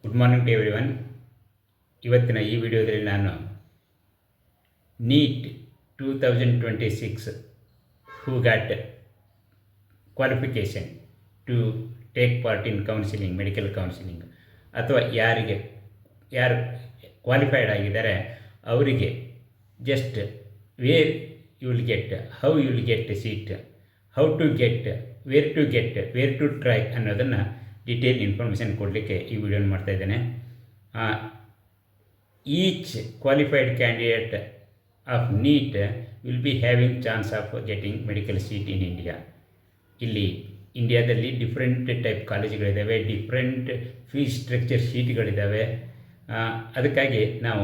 Good morning to everyone. ಇವತ್ತಿನ ಈ ವಿಡಿಯೋದಲ್ಲಿ ನಾನು NEET 2026 who got qualification to take part in counselling, medical counselling, ಅಥವಾ ಯಾರು ಕ್ವಾಲಿಫೈಡ್ ಆಗಿದ್ದಾರೆ ಅವರಿಗೆ just where you will get, how you will get seat, how to get, where to get, where to try ಅನ್ನೋದನ್ನು detail information ಕೊಡಲಿಕ್ಕೆ ಈ ವಿಡಿಯೋನ ಮಾಡ್ತಾಯಿದ್ದೇನೆ. Each qualified candidate of NEET will be having chance of getting medical seat in India. ಇಲ್ಲಿ ಇಂಡಿಯಾದಲ್ಲಿ different type ಕಾಲೇಜುಗಳಿದ್ದಾವೆ, different fees structure ಶೀಟ್ಗಳಿದ್ದಾವೆ. ಅದಕ್ಕಾಗಿ ನಾವು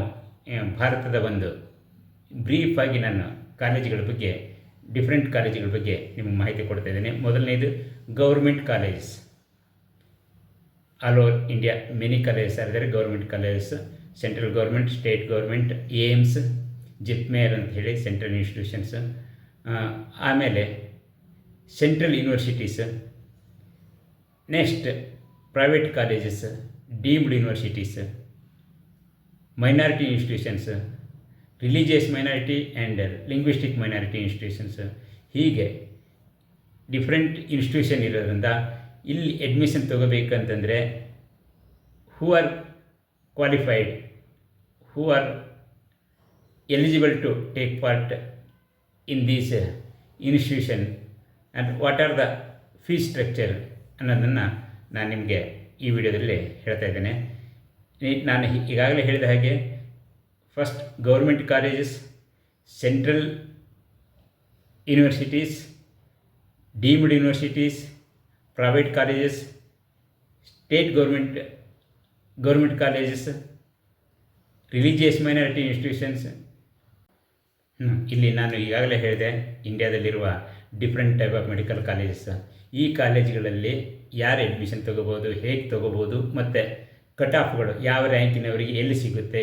ಭಾರತದ ಒಂದು ಬ್ರೀಫಾಗಿ ನಾನು ಕಾಲೇಜುಗಳ ಬಗ್ಗೆ, ಡಿಫ್ರೆಂಟ್ ಕಾಲೇಜುಗಳ ಬಗ್ಗೆ ನಿಮಗೆ ಮಾಹಿತಿ ಕೊಡ್ತಾ ಇದ್ದೇನೆ. ಮೊದಲನೇದು government colleges. All over India many colleges are there. Government colleges, central government, state government, AIIMS, JIPMER ಅಂತ ಹೇಳಿ ಸೆಂಟ್ರಲ್ ಇನ್ಸ್ಟಿಟ್ಯೂಷನ್ಸ್. ಆಮೇಲೆ central universities, next private colleges, deemed universities, minority institutions, religious minority and linguistic minority institutions. ಹೀಗೆ different institution ಇರೋದ್ರಿಂದ ಇಲ್ಲಿ admission ತೊಗೋಬೇಕಂತಂದರೆ who are qualified, who are eligible to take part in these institution and what are the fees structure ಅನ್ನೋದನ್ನು ನಾನು ನಿಮಗೆ ಈ ವಿಡಿಯೋದಲ್ಲಿ ಹೇಳ್ತಾ ಇದ್ದೇನೆ. ನಾನು ಈಗಾಗಲೇ ಹೇಳಿದ ಹಾಗೆ first government colleges, central universities, deemed universities, private colleges, state government colleges, religious minority institutions. ಇಲ್ಲಿ ನಾನು ಈಗಾಗಲೇ ಹೇಳಿದೆ ಇಂಡಿಯಾದಲ್ಲಿರುವ different type of medical colleges. ಈ ಕಾಲೇಜುಗಳಲ್ಲಿ ಯಾರು ಅಡ್ಮಿಷನ್ ತೊಗೋಬೋದು, ಹೇಗೆ ತೊಗೋಬೋದು, ಮತ್ತು ಕಟ್ ಆಫ್ಗಳು ಯಾವ ರ್ಯಾಂಕಿನವರಿಗೆ ಎಲ್ಲಿ ಸಿಗುತ್ತೆ,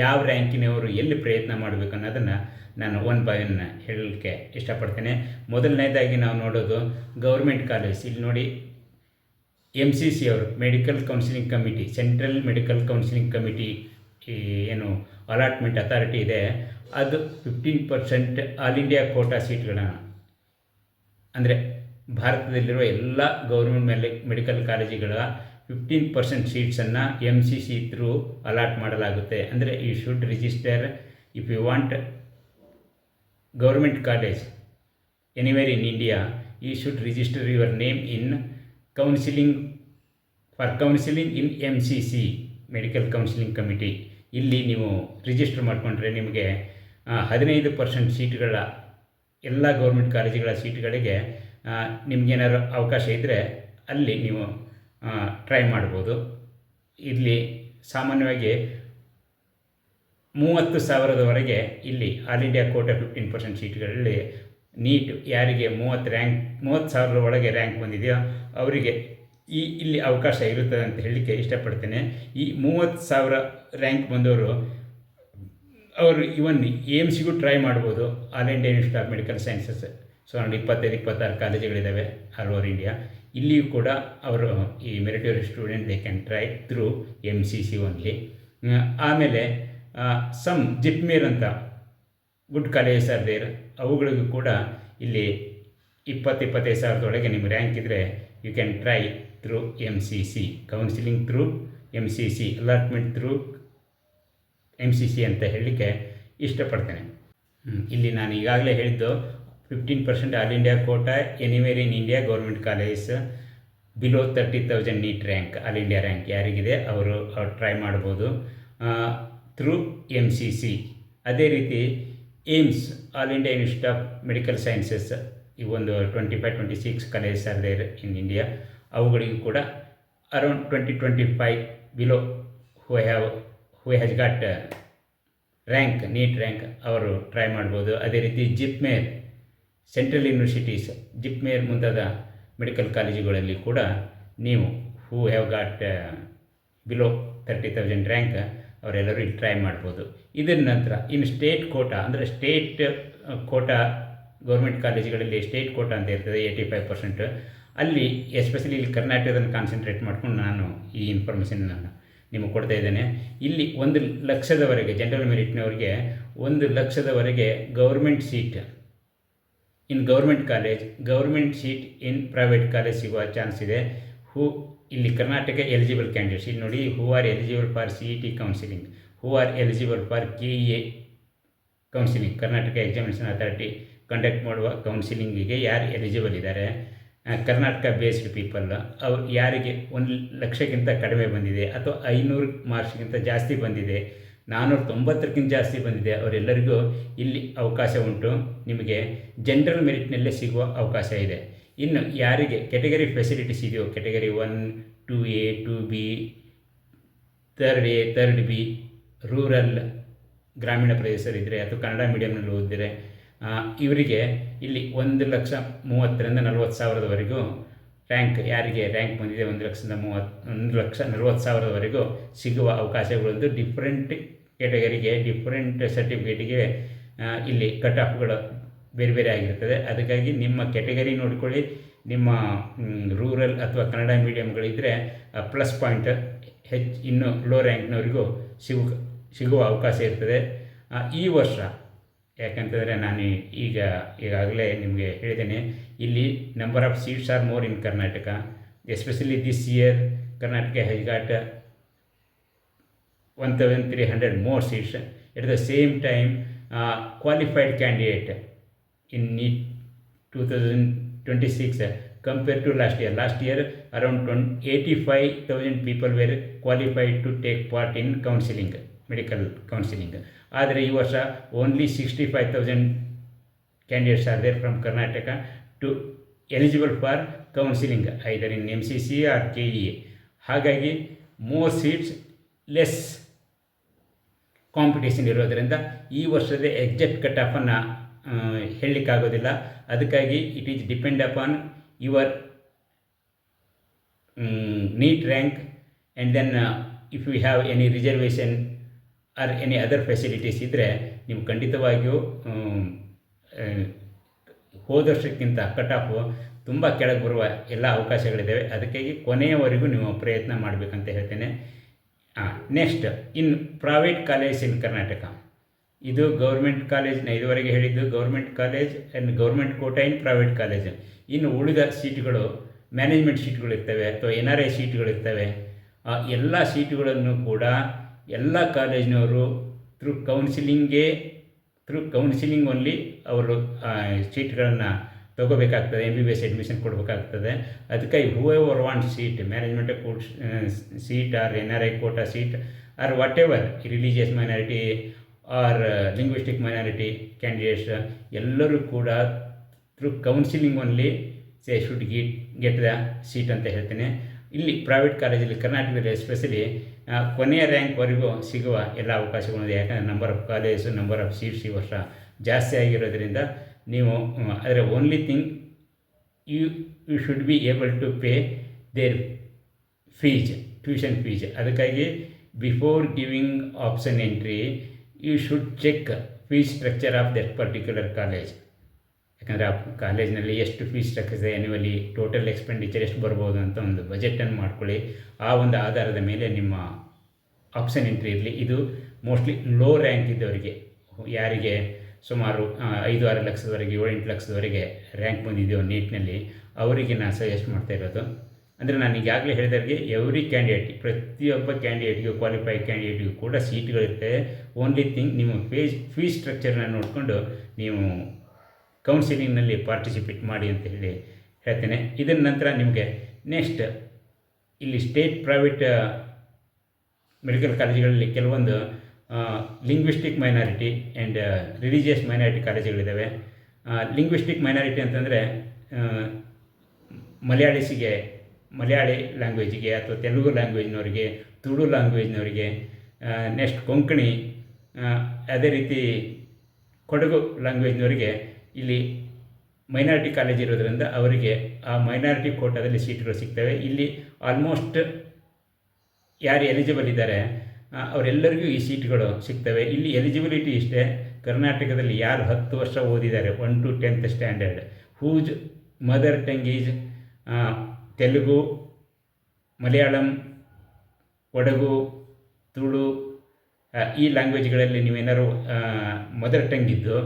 ಯಾವ ರ್ಯಾಂಕಿನವರು ಎಲ್ಲಿ ಪ್ರಯತ್ನ ಮಾಡಬೇಕು ಅನ್ನೋದನ್ನು ನಾನು ಒನ್ ಬೈ ಒನ್ ಹೇಳಲಿಕ್ಕೆ ಇಷ್ಟಪಡ್ತೇನೆ. ಮೊದಲನೇದಾಗಿ ನಾವು ನೋಡೋದು ಗೌರ್ಮೆಂಟ್ ಕಾಲೇಜ್. ಇಲ್ಲಿ ನೋಡಿ, MCC ಅವರು medical counselling committee, central medical counselling committee ಏನು ಅಲಾಟ್ಮೆಂಟ್ ಅಥಾರಿಟಿ ಇದೆ, ಅದು 15% ಆಲ್ ಇಂಡಿಯಾ ಕೋಟಾ ಸೀಟ್ಗಳನ್ನು, ಅಂದರೆ ಭಾರತದಲ್ಲಿರುವ ಎಲ್ಲ ಗೌರ್ಮೆಂಟ್ ಮೆಡಿಕಲ್ ಕಾಲೇಜುಗಳ 15% ಸೀಟ್ಸನ್ನು MCC ಥ್ರೂ ಅಲಾಟ್ ಮಾಡಲಾಗುತ್ತೆ. ಅಂದರೆ you should register if you want government college anywhere in India, you should register your name in counselling in MCC medical counselling committee. ಇಲ್ಲಿ ನೀವು ರಿಜಿಸ್ಟರ್ ಮಾಡಿಕೊಂಡ್ರೆ ನಿಮಗೆ 15% ಸೀಟ್ಗಳ, ಎಲ್ಲ ಗೌರ್ಮೆಂಟ್ ಕಾಲೇಜುಗಳ ಸೀಟ್ಗಳಿಗೆ ನಿಮಗೇನಾದ್ರು ಅವಕಾಶ ಇದ್ದರೆ ಅಲ್ಲಿ ನೀವು ಟ್ರೈ ಮಾಡ್ಬೋದು. ಇಲ್ಲಿ ಸಾಮಾನ್ಯವಾಗಿ 30,000ವರೆಗೆ ಇಲ್ಲಿ ಆಲ್ ಇಂಡಿಯಾ ಕೋಟಾ 15% ಸೀಟ್ಗಳಲ್ಲಿ ನೀಟ್ ಯಾರಿಗೆ 30,000 ಒಳಗೆ ರ್ಯಾಂಕ್ ಬಂದಿದೆಯೋ ಅವರಿಗೆ ಇಲ್ಲಿ ಅವಕಾಶ ಇರುತ್ತದೆ ಅಂತ ಹೇಳಲಿಕ್ಕೆ ಇಷ್ಟಪಡ್ತೇನೆ. ಈ 30,000 ರ್ಯಾಂಕ್ ಬಂದವರು ಅವರು ಇವನ್ ಏಮ್ಸಿಗೂ ಟ್ರೈ ಮಾಡ್ಬೋದು. All India institute of medical sciences ಸುಮಾರು 25-26 ಕಾಲೇಜುಗಳಿದ್ದಾವೆ ಆಲ್ ಓವರ್ ಇಂಡಿಯಾ. ಇಲ್ಲಿಯೂ ಕೂಡ ಅವರು ಈ meritorious student they can try through MCC only. ಆಮೇಲೆ ಸಮ್ ಜಿಪ್ಮೇರ್ ಅಂತ ಗುಡ್ ಕಾಲೇಜಸ್ ಆರ್ ದೇರ್. ಅವುಗಳಿಗೂ ಕೂಡ ಇಲ್ಲಿ 20-25,000 ನಿಮ್ಮ ರ್ಯಾಂಕ್ ಇದ್ದರೆ you can try through MCC, counselling through MCC, allotment through MCC ಅಂತ ಹೇಳಲಿಕ್ಕೆ ಇಷ್ಟಪಡ್ತೇನೆ. ಇಲ್ಲಿ ನಾನು ಈಗಾಗಲೇ ಹೇಳಿದ್ದು 15% all India quota anywhere in India government colleges below 30,000 NEET rank, all India rank ಯಾರಿಗಿದೆ ಅವರು ಟ್ರೈ ಮಾಡ್ಬೋದು ಥ್ರೂ MCC. ಅದೇ ರೀತಿ AIIMS, all India institute of medical sciences, ಈ ಒಂದು 25-26 colleges are there in India. ಅವುಗಳಿಗೂ ಕೂಡ around 20-25 below who has got rank, NEET rank, ಅವರು ಟ್ರೈ ಮಾಡ್ಬೋದು. ಅದೇ ರೀತಿ ಜಿಪ್ಮೇರ್, ಸೆಂಟ್ರಲ್ ಯೂನಿವರ್ಸಿಟೀಸ್, ಜಿಪ್ಮೇರ್ ಮುಂತಾದ ಮೆಡಿಕಲ್ ಕಾಲೇಜುಗಳಲ್ಲಿ ಕೂಡ ನೀವು who have got below 30,000 rank ಅವರೆಲ್ಲರೂ ಇಲ್ಲಿ ಟ್ರೈ ಮಾಡ್ಬೋದು. ಇದರ ನಂತರ ಇನ್ನು ಸ್ಟೇಟ್ ಕೋಟಾ, ಅಂದರೆ ಸ್ಟೇಟ್ ಕೋಟಾ ಗೌರ್ಮೆಂಟ್ ಕಾಲೇಜುಗಳಲ್ಲಿ ಸ್ಟೇಟ್ ಕೋಟಾ ಅಂತ ಇರ್ತದೆ 85%. ಅಲ್ಲಿ ಎಸ್ಪೆಷಲಿ ಇಲ್ಲಿ ಕರ್ನಾಟಕದಲ್ಲಿ ಕಾನ್ಸಂಟ್ರೇಟ್ ಮಾಡ್ಕೊಂಡು ನಾನು ಈ ಇನ್ಫಾರ್ಮೇಷನ್ ನಿಮಗೆ ಕೊಡ್ತಾ ಇದ್ದೇನೆ. ಇಲ್ಲಿ 1,00,000ದವರೆಗೆ ಜನರಲ್ ಮೆರಿಟ್ನವರಿಗೆ 1,00,000ದವರೆಗೆ government seat in government college, government seat in private college ಸಿಗುವ ಚಾನ್ಸ್ ಇದೆ. ಇಲ್ಲಿ ಕರ್ನಾಟಕ ಎಲಿಜಿಬಲ್ ಕ್ಯಾಂಡಿಡೇಟ್ಸ್, ಇಲ್ಲಿ ನೋಡಿ, who are eligible for CET counselling, who are eligible for KEA counselling, Karnataka examination authority conduct ಮಾಡುವ ಕೌನ್ಸಿಲಿಂಗಿಗೆ ಯಾರು ಎಲಿಜಿಬಲ್ ಇದ್ದಾರೆ, ಕರ್ನಾಟಕ ಬೇಸ್ಡ್ ಪೀಪಲ್, ಅವ್ರು ಯಾರಿಗೆ 1,00,000ಕ್ಕಿಂತ ಕಡಿಮೆ ಬಂದಿದೆ ಅಥವಾ 500 ಮಾರ್ಕ್ಸ್ಗಿಂತ ಜಾಸ್ತಿ ಬಂದಿದೆ, 490ಕ್ಕಿಂತ ಜಾಸ್ತಿ ಬಂದಿದೆ, ಅವರೆಲ್ಲರಿಗೂ ಇಲ್ಲಿ ಅವಕಾಶ ಉಂಟು. ನಿಮಗೆ ಜನರಲ್ ಮೆರಿಟ್ನಲ್ಲೇ ಸಿಗುವ ಅವಕಾಶ ಇದೆ. ಇನ್ನು ಯಾರಿಗೆ ಕೆಟಗರಿ ಫೆಸಿಲಿಟೀಸ್ ಇದೆಯೋ, category 1, 2A, 2B, 3A, 3B, rural ಗ್ರಾಮೀಣ ಪ್ರದೇಶರಿದ್ದರೆ ಅಥವಾ ಕನ್ನಡ ಮೀಡಿಯಮ್ನಲ್ಲಿ ಓದಿದರೆ ಇವರಿಗೆ ಇಲ್ಲಿ 1,30,000ರಿಂದ 40,000ದವರೆಗೂ ರ್ಯಾಂಕ್, ಯಾರಿಗೆ ರ್ಯಾಂಕ್ ಬಂದಿದೆ 1,40,000ವರೆಗೂ ಸಿಗುವ ಅವಕಾಶಗಳೊಂದು ಡಿಫ್ರೆಂಟ್ ಕೆಟಗರಿಗೆ, ಡಿಫ್ರೆಂಟ್ ಸರ್ಟಿಫಿಕೇಟಿಗೆ ಇಲ್ಲಿ ಕಟ್ ಆಫ್ಗಳು ಬೇರೆ ಬೇರೆ ಆಗಿರ್ತದೆ. ಅದಕ್ಕಾಗಿ ನಿಮ್ಮ ಕೆಟಗರಿ ನೋಡಿಕೊಳ್ಳಿ. ನಿಮ್ಮ ರೂರಲ್ ಅಥವಾ ಕನ್ನಡ ಮೀಡಿಯಮ್ಗಳಿದ್ದರೆ ಪ್ಲಸ್ ಪಾಯಿಂಟ್ ಇನ್ನೂ ಲೋ ರ್ಯಾಂಕ್ನವರಿಗೂ ಸಿಗುವ ಅವಕಾಶ ಇರ್ತದೆ ಈ ವರ್ಷ. ಯಾಕಂತಂದರೆ ನಾನು ಈಗಾಗಲೇ ನಿಮಗೆ ಹೇಳಿದ್ದೇನೆ, ಇಲ್ಲಿ number of seats R more in Karnataka, especially this year Karnataka has got 1,300 more seats. At the same time, qualified candidate in NEET 2026 compared to last year. Last year, around 85,000 people were qualified to take part in counseling, medical counseling. ಆದರೆ ಈ ವರ್ಷ only 65,000 candidates are there from Karnataka to eligible for counseling either in MCC or KEA. ಹಾಗಾಗಿ more seats, less competition ಇರೋದರಿಂದ ಈ ವರ್ಷದ exact cut ಆಫನ್ನು ಹೇಳಲಿಕ್ಕಾಗೋದಿಲ್ಲ. ಅದಕ್ಕಾಗಿ it is depend upon your NEET rank and then if you have any reservation or any other facilities ಇದ್ದರೆ ನೀವು ಖಂಡಿತವಾಗಿಯೂ ಹೋದ ವರ್ಷಕ್ಕಿಂತ ಕಟ್ ಆಫು ತುಂಬ ಕೆಳಗೆ ಬರುವ ಎಲ್ಲ ಅವಕಾಶಗಳಿದ್ದಾವೆ. ಅದಕ್ಕಾಗಿ ಕೊನೆಯವರೆಗೂ ನೀವು ಪ್ರಯತ್ನ ಮಾಡಬೇಕಂತ ಹೇಳ್ತೇನೆ. Next, in private college in Karnataka, ಇದು ಗೌರ್ಮೆಂಟ್ ಕಾಲೇಜ್ನ ಇದುವರೆಗೆ ಹೇಳಿದ್ದು government college and government quota in private college. ಇನ್ನು ಉಳಿದ ಸೀಟ್ಗಳು ಮ್ಯಾನೇಜ್ಮೆಂಟ್ ಸೀಟ್ಗಳಿರ್ತವೆ ಅಥವಾ NRI ಸೀಟ್ಗಳಿರ್ತವೆ. ಎಲ್ಲ ಸೀಟುಗಳನ್ನು ಕೂಡ ಎಲ್ಲ ಕಾಲೇಜಿನವರು ಥ್ರೂ ಕೌನ್ಸಿಲಿಂಗ್ ಓನ್ಲಿ ಅವರು ಸೀಟ್ಗಳನ್ನು ತೊಗೋಬೇಕಾಗ್ತದೆ, MBBS ಅಡ್ಮಿಷನ್ ಕೊಡಬೇಕಾಗ್ತದೆ. ಅದಕ್ಕಾಗಿ whoever want seat, management seat or NRI quota seat or whatever religious minority or linguistic minority candidates ಎಲ್ಲರೂ ಕೂಡ through counselling only should get the seat ಅಂತ ಹೇಳ್ತೇನೆ. ಇಲ್ಲಿ ಪ್ರೈವೇಟ್ ಕಾಲೇಜಲ್ಲಿ ಕರ್ನಾಟಕದಲ್ಲಿ ಎಸ್ಪೆಷಲಿ ಕೊನೆಯ ರ್ಯಾಂಕ್ವರೆಗೂ ಸಿಗುವ ಎಲ್ಲ ಅವಕಾಶಗಳಿದೆ. ಯಾಕಂದರೆ number of college, number of seats ಈ ವರ್ಷ ಜಾಸ್ತಿ ಆಗಿರೋದ್ರಿಂದ ನೀವು ಅದರ only thing you should be able to pay their fees, tuition fees. ಅದಕ್ಕಾಗಿ before giving option entry you should check fees structure of that particular college. ಯಾಕಂದರೆ ಆ ಕಾಲೇಜ್ನಲ್ಲಿ ಎಷ್ಟು ಫೀಸ್ ಸ್ಟ್ರಕ್ಚರ್ ಇದೆ, ಆ್ಯನ್ಯುವಲಿ ಟೋಟಲ್ ಎಕ್ಸ್ಪೆಂಡಿಚರ್ ಎಷ್ಟು ಬರ್ಬೋದು ಅಂತ ಒಂದು ಬಜೆಟನ್ನು ಮಾಡ್ಕೊಳ್ಳಿ. ಆ ಒಂದು ಆಧಾರದ ಮೇಲೆ ನಿಮ್ಮ ಆಪ್ಷನ್ ಎಂಟ್ರಿ ಇರಲಿ. ಇದು ಮೋಸ್ಟ್ಲಿ ಲೋ ರ್ಯಾಂಕ್ ಇದ್ದವರಿಗೆ, ಯಾರಿಗೆ ಸುಮಾರು 5-6 ಲಕ್ಷದವರೆಗೆ 7-8 ಲಕ್ಷದವರೆಗೆ ರ್ಯಾಂಕ್ ಬಂದಿದೆಯೋ ನೀಟ್ನಲ್ಲಿ, ಅವರಿಗೆ ನಾನು ಸಜೆಸ್ಟ್ ಮಾಡ್ತಾ ಇರೋದು. ಅಂದರೆ ನಾನು ಈಗಾಗಲೇ ಹೇಳಿದವರಿಗೆ ಎವ್ರಿ ಕ್ಯಾಂಡಿಡೇಟ್, ಪ್ರತಿಯೊಬ್ಬ ಕ್ಯಾಂಡಿಡೇಟ್ಗೂ, ಕ್ವಾಲಿಫೈಡ್ ಕ್ಯಾಂಡಿಡೇಟ್ಗೂ ಕೂಡ ಸೀಟ್ಗಳಿರ್ತವೆ. ಓನ್ಲಿ ಥಿಂಗ್ ನಿಮ್ಮ ಫೀಸ್ ಸ್ಟ್ರಕ್ಚರ್ನ ನೋಡಿಕೊಂಡು ನೀವು ಕೌನ್ಸಿಲಿಂಗ್ನಲ್ಲಿ ಪಾರ್ಟಿಸಿಪೇಟ್ ಮಾಡಿ ಅಂತ ಹೇಳ್ತೇನೆ. ಇದರ ನಂತರ ನಿಮಗೆ ನೆಕ್ಸ್ಟ್ ಇಲ್ಲಿ ಸ್ಟೇಟ್ ಪ್ರೈವೇಟ್ ಮೆಡಿಕಲ್ ಕಾಲೇಜುಗಳಲ್ಲಿ ಕೆಲವೊಂದು linguistic minority and religious minority ಕಾಲೇಜುಗಳಿದ್ದಾವೆ. ಲಿಂಗ್ವಿಸ್ಟಿಕ್ ಮೈನಾರಿಟಿ ಅಂತಂದರೆ ಮಲಯಾಳಿ ಲ್ಯಾಂಗ್ವೇಜಿಗೆ ಅಥವಾ ತೆಲುಗು ಲ್ಯಾಂಗ್ವೇಜ್ನವರಿಗೆ, ತುಳು ಲ್ಯಾಂಗ್ವೇಜ್ನವರಿಗೆ, ನೆಕ್ಸ್ಟ್ ಕೊಂಕಣಿ, ಅದೇ ರೀತಿ ಕೊಡಗು ಲ್ಯಾಂಗ್ವೇಜ್ನವರಿಗೆ ಇಲ್ಲಿ ಮೈನಾರಿಟಿ ಕಾಲೇಜ್ ಇರೋದರಿಂದ ಅವರಿಗೆ ಆ ಮೈನಾರಿಟಿ ಕೋಟಾದಲ್ಲಿ ಸೀಟ್ಗಳು ಸಿಗ್ತವೆ. ಇಲ್ಲಿ ಆಲ್ಮೋಸ್ಟ್ ಯಾರು ಎಲಿಜಿಬಲ್ ಇದ್ದಾರೆ ಅವರೆಲ್ಲರಿಗೂ ಈ ಸೀಟ್ಗಳು ಸಿಗ್ತವೆ. ಇಲ್ಲಿ ಎಲಿಜಿಬಿಲಿಟಿ ಇಷ್ಟೇ, ಕರ್ನಾಟಕದಲ್ಲಿ ಯಾರು 10 ವರ್ಷ ಓದಿದ್ದಾರೆ 1 to 10th standard, whose mother tongue is Telugu, Malayalam, Kodagu Tulu, ಈ ಲ್ಯಾಂಗ್ವೇಜ್ಗಳಲ್ಲಿ ನೀವೇನಾದ್ರು ಮದರ್ ಟಂಗ್ ಇದ್ದು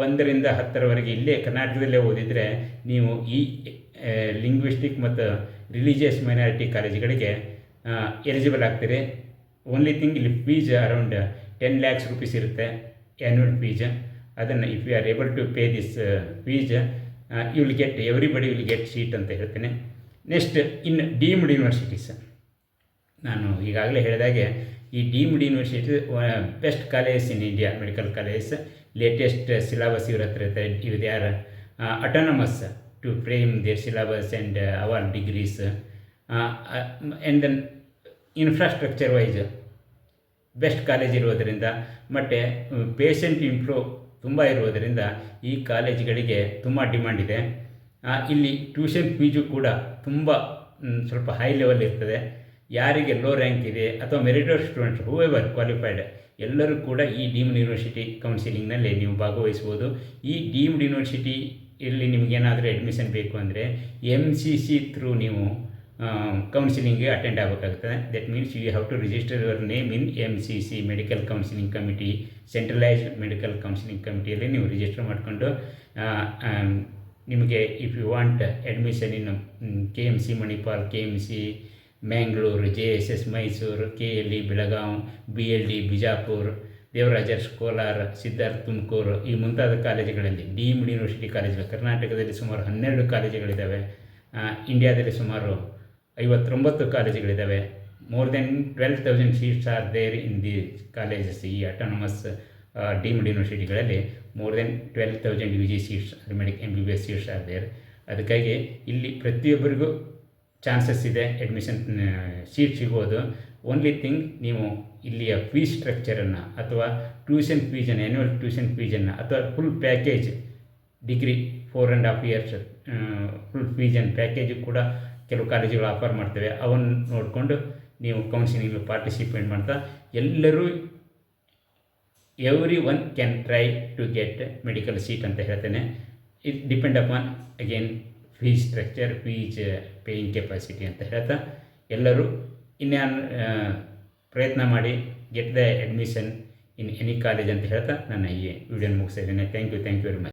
1ರಿಂದ 10ರವರೆಗೆ ಇಲ್ಲೇ ಕರ್ನಾಟಕದಲ್ಲೇ ಓದಿದರೆ ನೀವು ಈ ಲಿಂಗ್ವಿಸ್ಟಿಕ್ ಮತ್ತು ರಿಲಿಜಿಯಸ್ ಮೈನಾರಿಟಿ ಕಾಲೇಜುಗಳಿಗೆ ಎಲಿಜಿಬಲ್ ಆಗ್ತೀರಿ. ಓನ್ಲಿ ಥಿಂಗ್ ಇಲ್ಲಿ ಫೀಸ್ ಅರೌಂಡ್ 10 lakhs rupees ಇರುತ್ತೆ, ಆ್ಯನ್ಯುವಲ್ ಫೀಸ್. ಅದನ್ನು if you are able to pay this fees you will get, everybody will get seat ಅಂತ ಹೇಳ್ತೇನೆ. ನೆಕ್ಸ್ಟ್ ಇನ್ನು ಡೀಮ್ಡ್ ಯೂನಿವರ್ಸಿಟೀಸ್. ನಾನು ಈಗಾಗಲೇ ಹೇಳಿದಾಗೆ ಈ deemed university best colleges in India, medical colleges. Latest syllabus ಇವ್ರ ಹತ್ರ ಇರುತ್ತೆ. ಇವ್ರು ಯಾರು autonomous to frame their syllabus and our degrees. And then infrastructure wise best college ಇರೋದರಿಂದ ಮತ್ತು ಪೇಷಂಟ್ ಇಂಪ್ಲೋ ತುಂಬ ಇರುವುದರಿಂದ ಈ ಕಾಲೇಜುಗಳಿಗೆ ತುಂಬ ಡಿಮಾಂಡ್ ಇದೆ. ಇಲ್ಲಿ ಟ್ಯೂಷನ್ ಫೀಸು ಕೂಡ ತುಂಬ ಸ್ವಲ್ಪ ಹೈ ಲೆವೆಲ್ ಇರ್ತದೆ. ಯಾರಿಗೆ ಲೋ ರ್ಯಾಂಕ್ ಇದೆ ಅಥವಾ ಮೆರಿಟೋರ್ ಸ್ಟೂಡೆಂಟ್ಸ್ ಹೂಎವರ್ ಕ್ವಾಲಿಫೈಡ್ ಎಲ್ಲರೂ ಕೂಡ ಈ ಡೀಮ್ಡ್ ಯೂನಿವರ್ಸಿಟಿ ಕೌನ್ಸಿಲಿಂಗ್ನಲ್ಲಿ ನೀವು ಭಾಗವಹಿಸ್ಬೋದು. ಈ ಡೀಮ್ಡ್ ಯೂನಿವರ್ಸಿಟಿ ಇಲ್ಲಿ ನಿಮಗೇನಾದರೂ ಅಡ್ಮಿಷನ್ ಬೇಕು ಅಂದರೆ MCC ಥ್ರೂ ನೀವು ಕೌನ್ಸಿಲಿಂಗ್ಗೆ ಅಟೆಂಡ್ ಆಗಬೇಕಾಗ್ತದೆ. That means you have to register your name in MCC medical counselling committee, centralised medical counselling ಕಮಿಟಿಯಲ್ಲಿ ನೀವು ರಿಜಿಸ್ಟರ್ ಮಾಡಿಕೊಂಡು ನಿಮಗೆ if you want admission in KMC Manipal, KMC Mangaluru, JSS Mysuru, KLE Belagavi, BLD Bijapur, Devaraj Urs Kolar, Siddhartha Tumakuru, ಈ ಮುಂತಾದ ಕಾಲೇಜುಗಳಲ್ಲಿ ಡೀಮ್ಡ್ ಯೂನಿವರ್ಸಿಟಿ ಕಾಲೇಜುಗಳು ಕರ್ನಾಟಕದಲ್ಲಿ ಸುಮಾರು 12 ಕಾಲೇಜುಗಳಿದ್ದಾವೆ. ಇಂಡಿಯಾದಲ್ಲಿ ಸುಮಾರು 59 ಕಾಲೇಜುಗಳಿದ್ದಾವೆ. More than 12,000 seats are there in the colleges. ಈ ಅಟಾನಮಸ್ ಡೀಮ್ಡ್ ಯೂನಿವರ್ಸಿಟಿಗಳಲ್ಲಿ more than 12,000 UG seats, MBBS seats are there. ಅದಕ್ಕಾಗಿ ಇಲ್ಲಿ ಪ್ರತಿಯೊಬ್ಬರಿಗೂ ಚಾನ್ಸಸ್ ಇದೆ ಅಡ್ಮಿಷನ್ ಸೀಟ್ ಸಿಗೋದು. ಓನ್ಲಿ ಥಿಂಗ್ ನೀವು ಇಲ್ಲಿಯ ಫೀಸ್ ಸ್ಟ್ರಕ್ಚರನ್ನು ಅಥವಾ ಟ್ಯೂಷನ್ ಫೀಸನ್ನು, ಆ್ಯನ್ಯುವಲ್ ಟ್ಯೂಷನ್ ಫೀಸನ್ನು ಅಥವಾ full package degree 4.5 years full fees and package ಕೂಡ ಕೆಲವು ಕಾಲೇಜುಗಳು ಆಫರ್ ಮಾಡ್ತವೆ. ಅವನ್ನು ನೋಡಿಕೊಂಡು ನೀವು ಕೌನ್ಸಿಲಿಂಗ್ ಪಾರ್ಟಿಸಿಪೇಟ್ ಮಾಡ್ತಾ ಎಲ್ಲರೂ every one can try to get medical seat ಅಂತ ಹೇಳ್ತೇನೆ. It depend upon again fees structure, fees paying capacity ಅಂತ ಹೇಳ್ತಾ ಎಲ್ಲರೂ ಇನ್ಯಾನ್ ಪ್ರಯತ್ನ ಮಾಡಿ get the admission in any college ಅಂತ ಹೇಳ್ತಾ ನನ್ನ ಈ ವಿಡಿಯೋನ ಮುಗಿಸ್ತಾ ಇದ್ದೇನೆ. Thank you very much.